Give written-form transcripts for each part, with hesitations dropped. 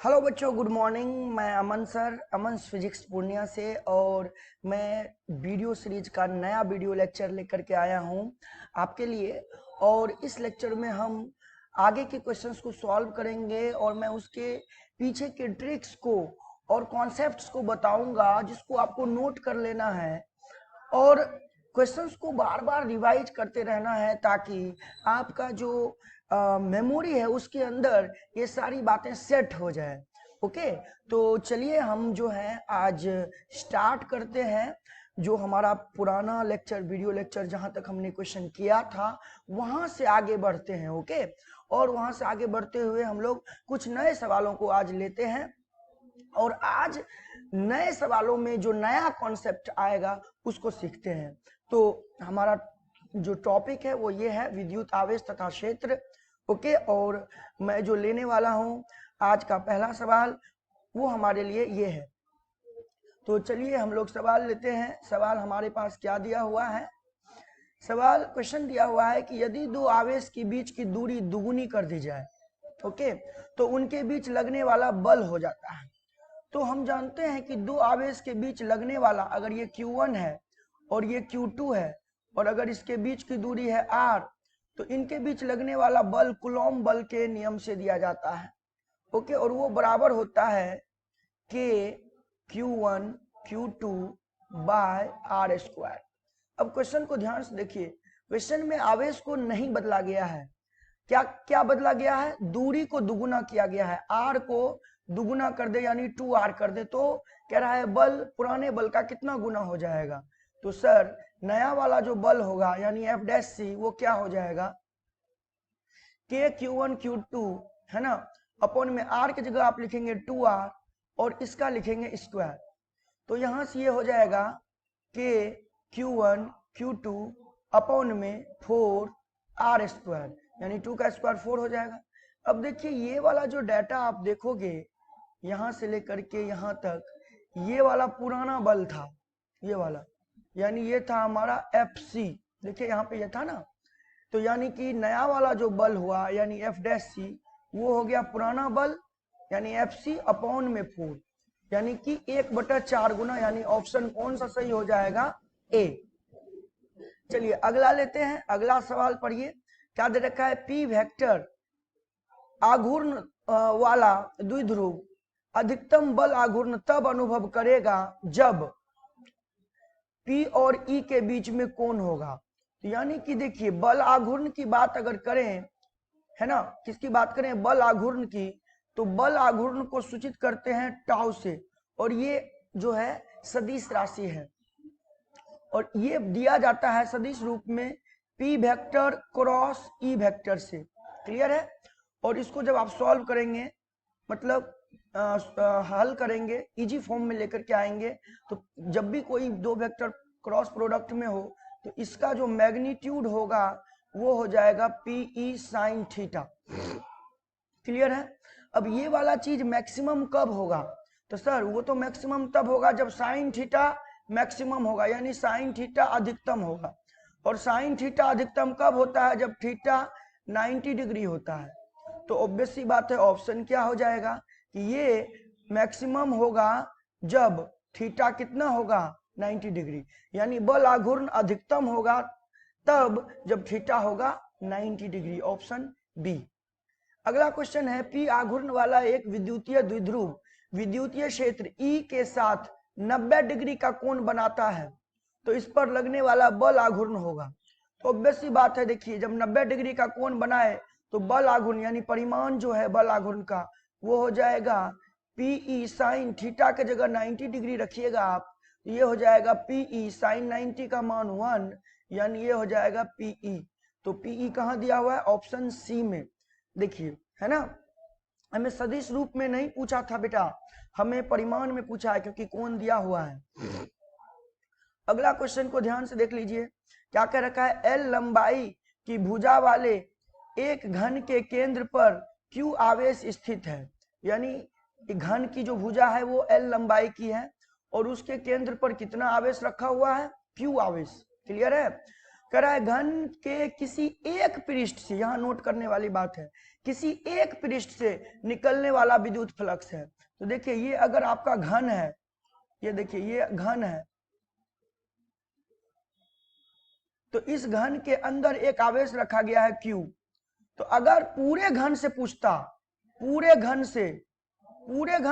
Hello बच्चों, good morning. मैं अमन sir, अमन physics Purnia से, और मैं वीडियो सीरीज का नया वीडियो लेक्चर लेकर के आया हूं आपके लिए। और इस लेक्चर में हम आगे के क्वेश्चंस को सॉल्व करेंगे और मैं उसके पीछे के ट्रिक्स को और कॉन्सेप्ट्स को बताऊंगा जिसको आपको नोट कर लेना है और क्वेश्चंस को बार बार रिवाइज करते रहना है ताकि आपका जो मेमोरी है उसके अंदर ये सारी बातें सेट हो जाए। ओके, तो चलिए हम जो है आज स्टार्ट करते हैं। जो हमारा पुराना लेक्चर, वीडियो लेक्चर, जहां तक हमने क्वेश्चन किया था वहां से आगे बढ़ते हैं। ओके, और वहां से आगे बढ़ते हुए हम लोग कुछ नए सवालों को आज लेते हैं और आज नए सवालों में जो नया कॉन्सेप्ट आएगा उसको सीखते हैं। तो हमारा जो टॉपिक है वो ये है विद्युत आवेश तथा क्षेत्र। ओके, और मैं जो लेने वाला हूं आज का पहला सवाल वो हमारे लिए ये है। तो चलिए हम लोग सवाल लेते हैं। सवाल हमारे पास क्या दिया हुआ है? सवाल क्वेश्चन दिया हुआ है कि यदि दो आवेश के बीच की दूरी दुगुनी कर दी जाए, ओके, तो उनके बीच लगने वाला बल हो जाता है। तो हम जानते हैं कि दो आवेश के बीच लगने वाला, अगर ये Q1 है और ये Q2 है और अगर इसके बीच की दूरी है R, तो इनके बीच लगने वाला बल कूलॉम बल के नियम से दिया जाता है। ओके, और वो बराबर होता है K Q1 Q2 by R square. अब क्वेश्चन को ध्यान से देखिए। क्वेश्चन में आवेश को नहीं बदला गया है। क्या क्या बदला गया है? दूरी को दुगुना किया गया है। R को दुगुना कर दे यानी 2R कर दे तो कह रहा है बल पुराने बल का कितना गुना हो जाएगा। तो सर नया वाला जो बल होगा यानी F' वो क्या हो जाएगा? K Q1 Q2 है ना, अपॉन में R की जगह आप लिखेंगे 2R और इसका लिखेंगे स्क्वायर। तो यहां से ये हो जाएगा K Q1 Q2 अपॉन में 4R स्क्वायर, यानी 2 का स्क्वायर 4 हो जाएगा। अब देखिए ये वाला जो डाटा आप देखोगे यहां से लेकर के यहां तक, ये वाला पुराना बल था, ये वाला, यानी ये था हमारा FC। देखिए यहाँ पे ये था ना, तो यानी कि नया वाला जो बल हुआ यानी F' वो हो गया पुराना बल यानी FC अपॉन में 4, यानी कि 1/4 गुना, यानी ऑप्शन कौन सा सही हो जाएगा? A। चलिए अगला लेते हैं। अगला सवाल पढ़िए, क्या दे रखा है? P वेक्टर आघूर्ण वाला द्विध्रुव अधिकतम बल आघूर्ण तब अनुभव करेगा जब P और E के बीच में कोण होगा। तो यानी कि देखिए बल आघूर्ण की बात अगर करें, है ना, किसकी बात करें? बल आघूर्ण की, तो बल आघूर्ण को सूचित करते हैं टाउ से, और ये जो है सदिश राशि है और ये दिया जाता है सदिश रूप में P vector cross E vector से। क्लियर है? और इसको जब आप सॉल्व करेंगे, मतलब हल करेंगे, इजी फॉर्म में लेकर के आएंगे, तो जब भी कोई दो वेक्टर क्रॉस प्रोडक्ट में हो तो इसका जो मैग्नीट्यूड होगा वो हो जाएगा PE साइन थीटा। क्लियर है? अब ये वाला चीज मैक्सिमम कब होगा? तो सर वो तो मैक्सिमम तब होगा जब साइन थीटा मैक्सिमम होगा, यानी साइन थीटा अधिकतम होगा। और साइन थीटा अधिकतम कब होता है? जब थीटा 90 डिग्री होता है। तो ऑब्वियस सी बात है, ऑप्शन क्या हो जाएगा कि ये मैक्सिमम होगा जब थीटा कितना होगा? 90 डिग्री, यानी बल आघूर्ण अधिकतम होगा तब जब थीटा होगा 90 डिग्री। Option B. अगला क्वेश्चन है, पी आघूर्ण वाला एक विद्युतीय द्विध्रुव विद्युतीय क्षेत्र E के साथ 90 डिग्री का कोण बनाता है, तो इस पर लगने वाला बल आघूर्ण होगा। तो ऑब्वियस सी बात है, देखिए जब 90 डिग्री का कोण बनाए तो बल आघूर्ण यानी परिमाण जो है बल आघूर्ण का वो हो जाएगा PE साइन थीटा के जगह 90 डिग्री रखिएगा आप, तो ये हो जाएगा PE साइन 90 का मान 1, यानी ये हो जाएगा PE। तो PE कहाँ दिया हुआ है? ऑप्शन सी में। देखिए है ना, हमें सदिश रूप में नहीं पूछा था बेटा, हमें परिमाण में पूछा है क्योंकि कोण दिया हुआ है। अगला क्वेश्चन को ध्यान से देख लीजिए, क्या कह रखा है? L लंबाई की भुजा वाले एक घन के केंद्र पर Q आवेश स्थित है, यानी घन की जो भुजा है वो L लंबाई की है और उसके केंद्र पर कितना आवेश रखा हुआ है? Q आवेश। क्लियर है? कह रहा है घन के किसी एक पृष्ठ से, यहां नोट करने वाली बात है, किसी एक पृष्ठ से निकलने वाला विद्युत फ्लक्स है। तो देखिए ये अगर आपका घन है, ये देखिए ये घन है, तो इस घन के अंदर एक आवेश रखा गया है Q। तो अगर पूरे घन से पूछता, पूरे घन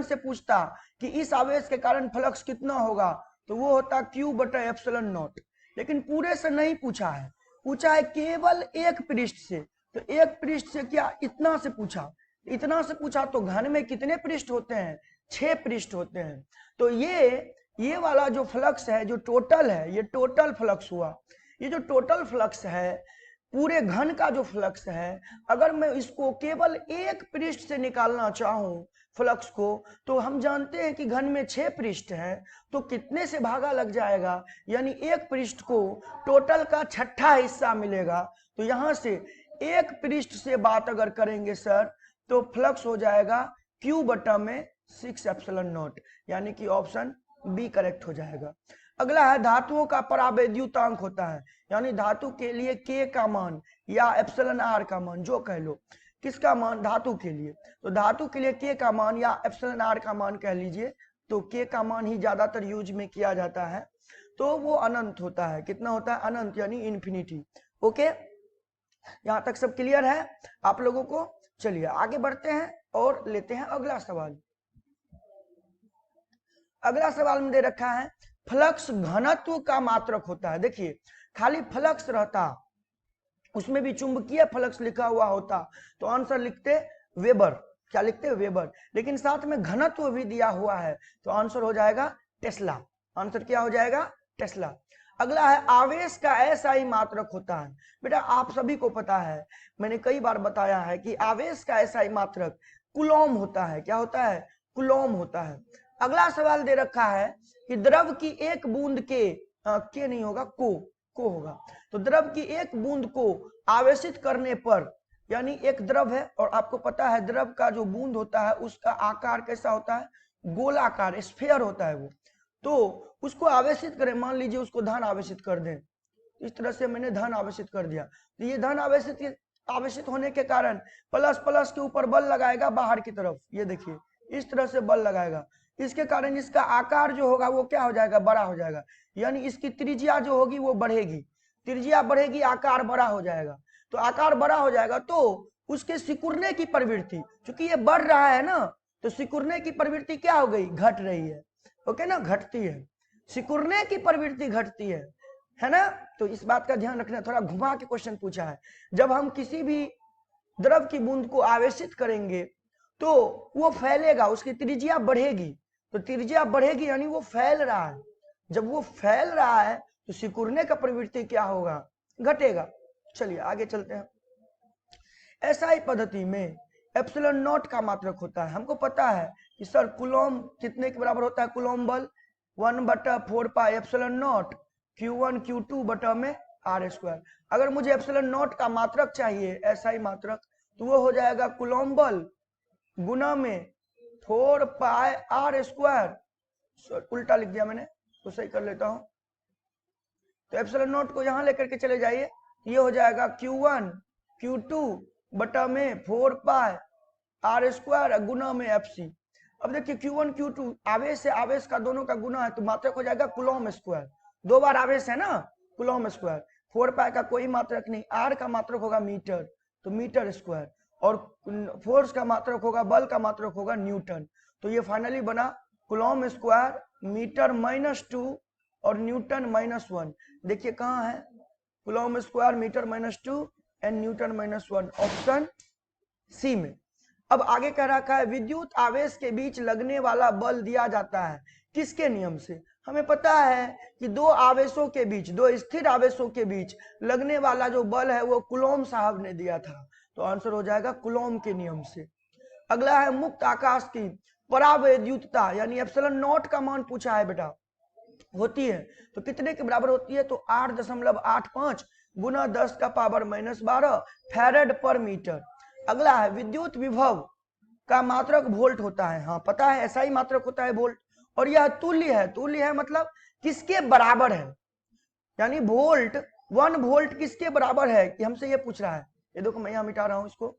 से पूछता कि इस आवेश के कारण फ्लक्स कितना होगा, तो वो होता Q बटा एप्सिलॉन नॉट। लेकिन पूरे से नहीं पूछा है, पूछा है केवल एक पृष्ठ से। तो एक पृष्ठ से क्या, इतना से पूछा, इतना से पूछा। तो घन में कितने पृष्ठ होते हैं, 6 पृष्ठ होते हैं। तो ये वाला जो फ्लक्स है, जो टोटल है, ये टोटल फ्लक्स हुआ। ये जो टोटल फ्लक्स है, पूरे घन का जो फ्लक्स है, अगर मैं इसको केवल एक पृष्ठ से निकालना चाहूं फ्लक्स को, तो हम जानते हैं कि घन में 6 पृष्ठ है, तो कितने से भागा लग जाएगा, यानी एक पृष्ठ को टोटल का छठा हिस्सा मिलेगा। तो यहां से एक पृष्ठ से बात अगर करेंगे सर, तो फ्लक्स हो जाएगा Q बटा में 6 एप्सिलॉन नॉट, यानी कि ऑप्शन बी करेक्ट हो जाएगा। अगला है धातुओं का परावैद्युतांक होता है, यानी धातु के लिए K का मान या एप्सिलॉन R का मान, जो कह लो, किसका मान, धातु के लिए। तो धातु के लिए K का मान या एप्सिलॉन R का मान कह लीजिए, तो K का मान ही ज्यादातर यूज में किया जाता है, तो वो अनंत होता है। कितना होता है, अनंत, यानी इन्फिनिटी। ओके, यहां तक सब क्लियर है आप लोगों को। चलिए आगे बढ़ते हैं और लेते हैं अगला सवाल। अगला सवाल में दे रखा है फ्लक्स घनत्व का मात्रक होता है। देखिए खाली फ्लक्स रहता, उसमें भी चुंबकीय फ्लक्स लिखा हुआ होता, तो आंसर लिखते वेबर। क्या लिखते, वेबर। लेकिन साथ में घनत्व भी दिया हुआ है, तो आंसर हो जाएगा टेस्ला। आंसर क्या हो जाएगा, टेस्ला। अगला है आवेश का ऐसा ही मात्रक होता है। बेटा आप सभी को पता है, मैंने कई बार बताया है कि आवेश का ऐसा ही मात्रक कुलॉम होता है। क्या होता है, कुलॉम होता है। अगला सवाल दे रखा है कि द्रव की एक बूंद के नहीं होगा, को होगा। तो द्रव की एक बूंद को आवेशित करने पर, यानी एक द्रव है और आपको पता है द्रव का जो बूंद होता है उसका आकार कैसा होता है, गोलाकार, स्फीयर होता है वो। तो उसको आवेशित करें, मान लीजिए उसको धन आवेशित कर दें, इस तरह से मैंने धन आवेशित कर दिया, तो ये धन आवेशित होने के कारण प्लस प्लस के ऊपर बल लगाएगा बाहर की तरफ, ये देखिए इस तरह से बल लगाएगा। इसके कारण इसका आकार जो होगा वो क्या हो जाएगा, बड़ा हो जाएगा, यानी इसकी त्रिज्या जो होगी वो बढ़ेगी, त्रिज्या बढ़ेगी, आकार बड़ा हो जाएगा। तो आकार बड़ा हो जाएगा तो उसके सिकुड़ने की प्रवृत्ति, क्योंकि ये बढ़ रहा है ना, तो सिकुड़ने की प्रवृत्ति क्या हो गई, घट रही है। ओके ना, घटती है, सिकुड़ने की प्रवृत्ति घटती है ना। तो इस बात का ध्यान रखना, थोड़ा घुमा के क्वेश्चन पूछा है। जब हम किसी भी द्रव की बूंद को आवेशित करेंगे तो वो फैलेगा, उसकी त्रिज्या बढ़ेगी, तो त्रिज्या बढ़ेगी यानी वो फैल रहा है। जब वो फैल रहा है तो सिकुड़ने का प्रवृत्ति क्या होगा, घटेगा। चलिए आगे चलते हैं। एसआई पद्धति में एप्सिलॉन नॉट का मात्रक होता है। हमको पता है कि सर कुलॉम कितने के बराबर होता है, कुलॉम बल 1/4 pi epsilon not Q1 Q2 बटा में R स्क्वायर। अगर मुझे एप्सिलॉन नॉट का मात्रक चाहिए, एसआई मात्रक, तो वो हो जाएगा कुलॉम बल गुना में 4 पाई R स्क्वायर। उल्टा लिख दिया मैंने, तो सही कर लेता हूं। तो एप्सिलॉन नॉट को यहां लेकर के चले जाइए, ये हो जाएगा Q1 Q2 बटा में 4 पाई R स्क्वायर गुना में FC। अब देखिए Q1 Q2 आवेश से आवेश का दोनों का गुना है, तो मात्रक हो जाएगा कुलॉम स्क्वायर। दो बार आवेश है ना, कुलॉम स्क्वायर। 4 पाई का कोई मात्रक नहीं, R का मात्रक होगा मीटर, तो मीटर स्क्वायर, और फोर्स का मात्रक होगा, बल का मात्रक होगा न्यूटन। तो ये फाइनली बना कुलॉम स्क्वायर मीटर -2 और न्यूटन -1। देखिए कहाँ है, coulomb square metre -2 and newton -1, option C में। अब आगे कह रखा है विद्युत आवेश के बीच लगने वाला बल दिया जाता है किसके नियम से। हमें पता है कि दो आवेशों के बीच, दो स्थिर आवेशों के बीच लगने वाला जो बल है वो कुलॉम साहब ने दिया था, तो आंसर हो जाएगा कुलॉम के नियम से। अगला है मुक्त आकाश की परावैद्युतता, यानी एप्सिलॉन नॉट का मान पूछा है बेटा, होती है तो कितने के बराबर होती है, तो 8.85 गुना 10 का पावर -12 फैरेड पर मीटर। अगला है विद्युत विभव का मात्रक वोल्ट होता है। हाँ पता है, ऐसा ही मात्रक होता है वोल्ट, और यह तुल्य है। तुल्य है मतलब किसके बराबर है, यानी वोल्ट 1 वोल्ट किसके बराबर है, कि हमसे ये पूछ रहा है। ये देखो मैं यहाँ मिटा रहा हूं इसको।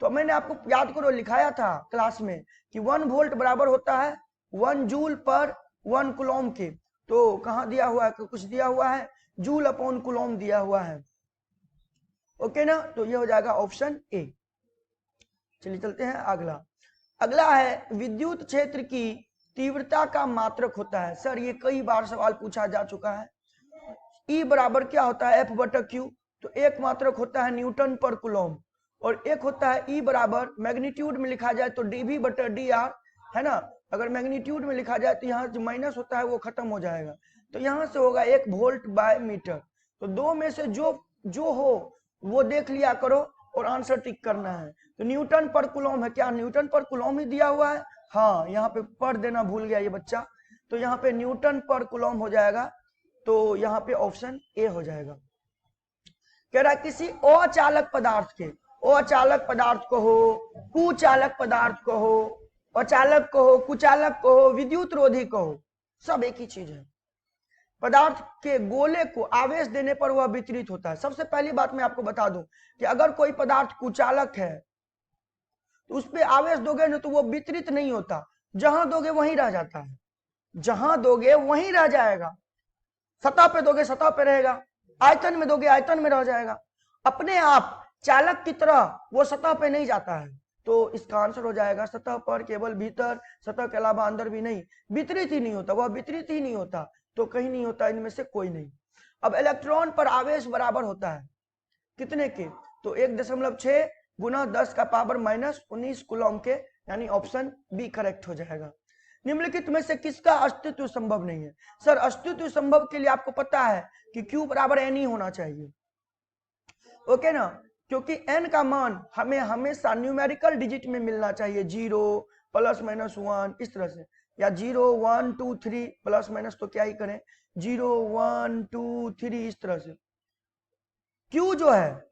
तो मैंने आपको याद करो लिखाया था क्लास में कि 1 वोल्ट बराबर होता है 1 जूल पर 1 कूलम के। तो कहाँ दिया हुआ है, कुछ दिया हुआ है, जूल अपॉन कूलम दिया हुआ है। ओके ना, तो ये हो जाएगा ऑप्शन ए। चलिए चलते हैं अगला। अगला है विद्युत क्षेत्र की तीव्रता का मात्रक होता है। सर ये कई बार सवाल पूछा जा चुका है। E बराबर क्या होता है, F बटा Q। तो एक मात्रक होता है न्यूटन पर कूलम, और एक होता है E बराबर मैग्नीट्यूड में लिखा जाए तो dV बटा dr, है ना। अगर मैग्नीट्यूड में लिखा जाए तो यहाँ जो माइनस होता है वो खत्म हो जाएगा। तो यहाँ से होगा 1 वोल्ट बाय मीटर। तो दो में से जो हो वो देख लिया करो और आंसर टिक करना है। तो न्यूटन पर कूलम है, क्या न्यूटन पर कूलम ही दिया हुआ है? हाँ, यहाँ पे पर देना भूल गया ये बच्चा। तो यहाँ पे न्यूटन पर कूलम हो जाएगा। तो यहाँ पे ऑप्शन ए हो जाएगा। कह रहा है किसी अचालक पदार्थ के, अचालक पदार्थ को हो, कुचालक पदार्थ को हो, अचालक को हो, कुचालक को हो, विद्युत रोधी को हो, सब एक ही चीज है। पदार्थ के गोले को आवेश देने पर वह वितरित होता है। सबसे पहली बात मैं आपको बता दूं कि अगर कोई पदार्थ कुचालक है तो उस पर आवेश दोगे ना तो वो वितरित नहीं होता, जहां दोगे वहीं रह जाता है, जहां दोगे वहीं रह जाएगा। सतह पे दोगे सतह पे रहेगा, आयतन में दोगे आयतन में रह जाएगा। अपने आप चालक की तरह वो सतह पे नहीं जाता है। तो इसका आंसर हो जाएगा सतह पर केवल भीतर, सतह के अलावा अंदर भी नहीं, वितरित ही नहीं होता, वह वितरित ही नहीं होता। तो कहीं नहीं होता, इनमें से कोई नहीं। अब इलेक्ट्रॉन पर आवेश बराबर होता है कितने के, तो 1.6 गुना 10 का पावर माइनस 19 कूलम के, यानी ऑप्शन बी करेक्ट हो जाएगा। निम्नलिखित में से किसका अस्तित्व संभव नहीं है? सर अस्तित्व संभव के लिए आपको पता है कि Q बराबर n ही होना चाहिए, ओके ना, क्योंकि n का मान हमें हमेशा न्यूमेरिकल डिजिट में मिलना चाहिए, 0 प्लस माइनस 1 इस तरह से, या 0 1 2 3 प्लस माइनस तो क्या ही करें, 0 1 2 3 इस तरह से। Q जो है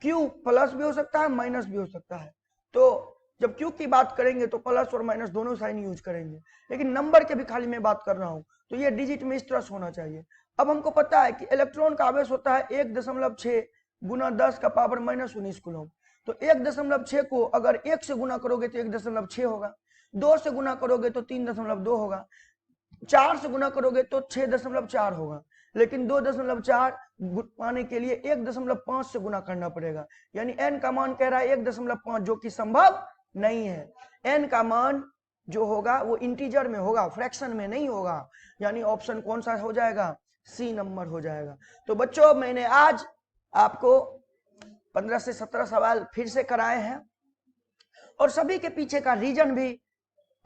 Q प्लस भी हो सकता है माइनस भी हो सकता है। तो जब Q की बात करेंगे तो प्लस और माइनस दोनों साइन यूज करेंगे, लेकिन नंबर के भी खाली मैं बात कर रहा हूं, तो ये डिजिट में इस तरह से होना चाहिए। अब हमको पता है कि इलेक्ट्रॉन का आवेश होता है 1.6 गुना 10 का पावर माइनस 19 कूलम। तो 1.6 को अगर 1 से गुना करोगे तो 1.6 होगा, 2 से गुना करोगे तो 3.2 होगा, 4 से गुना करोगे तो 6.4 होगा, लेकिन 2.4 पाने के लिए 1.5 से गुना करना पड़ेगा, यानी n का मान कह रहा है 1.5, जो कि संभव नहीं है। n का मान जो होगा वो इंटीजर में होगा, फ्रैक्शन में नहीं होगा, यानी ऑप्शन कौन सा हो जाएगा, सी नंबर हो जाएगा। तो बच्चों मैंने आज आपको 15 से 17 सवाल फिर से कराए हैं और सभी के पीछे का रीजन भी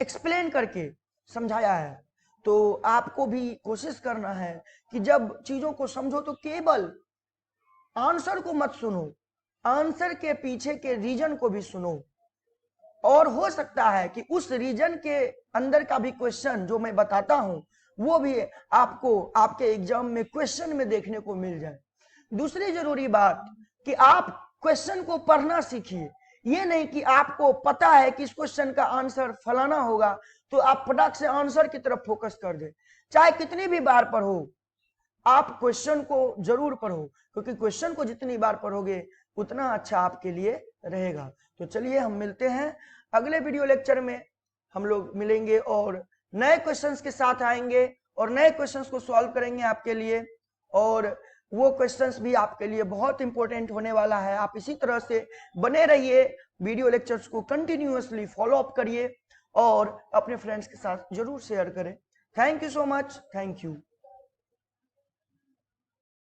एक्सप्लेन करके समझाया है। तो आपको भी कोशिश करना है कि जब चीजों को समझो तो केवल आंसर को मत सुनो, आंसर के पीछे के रीजन को भी सुनो, और हो सकता है कि उस रीजन के अंदर का भी क्वेश्चन जो मैं बताता हूं वो भी आपको आपके एग्जाम में क्वेश्चन में देखने को मिल जाए। दूसरी जरूरी बात कि आप क्वेश्चन को पढ़ना सीखिए, ये नहीं कि आपको पता है कि इस क्वेश्चन का आंसर फलाना होगा तो आप फटाक से आंसर की तरफ फोकस कर दे। चाहे कितनी भी बार पढ़ो, आप क्वेश्चन को जरूर पढ़ो, क्योंकि क्वेश्चन को जितनी बार पढ़ोगे उतना अच्छा आपके लिए रहेगा। तो चलिए हम मिलते हैं अगले वीडियो लेक्चर में, हम लोग मिलेंगे और नए क्वेश्चंस के साथ आएंगे और नए क्वेश्चंस को सॉल्व करेंगे आपके लिए, और वो क्वेश्चंस भी आपके लिए बहुत इंपॉर्टेंट होने वाला है। आप इसी तरह से बने रहिए, वीडियो लेक्चर्स को कंटिन्यूअसली फॉलो अप करिए और अपने फ्रेंड्स के साथ जरूर शेयर करें। Thank you so much, thank you.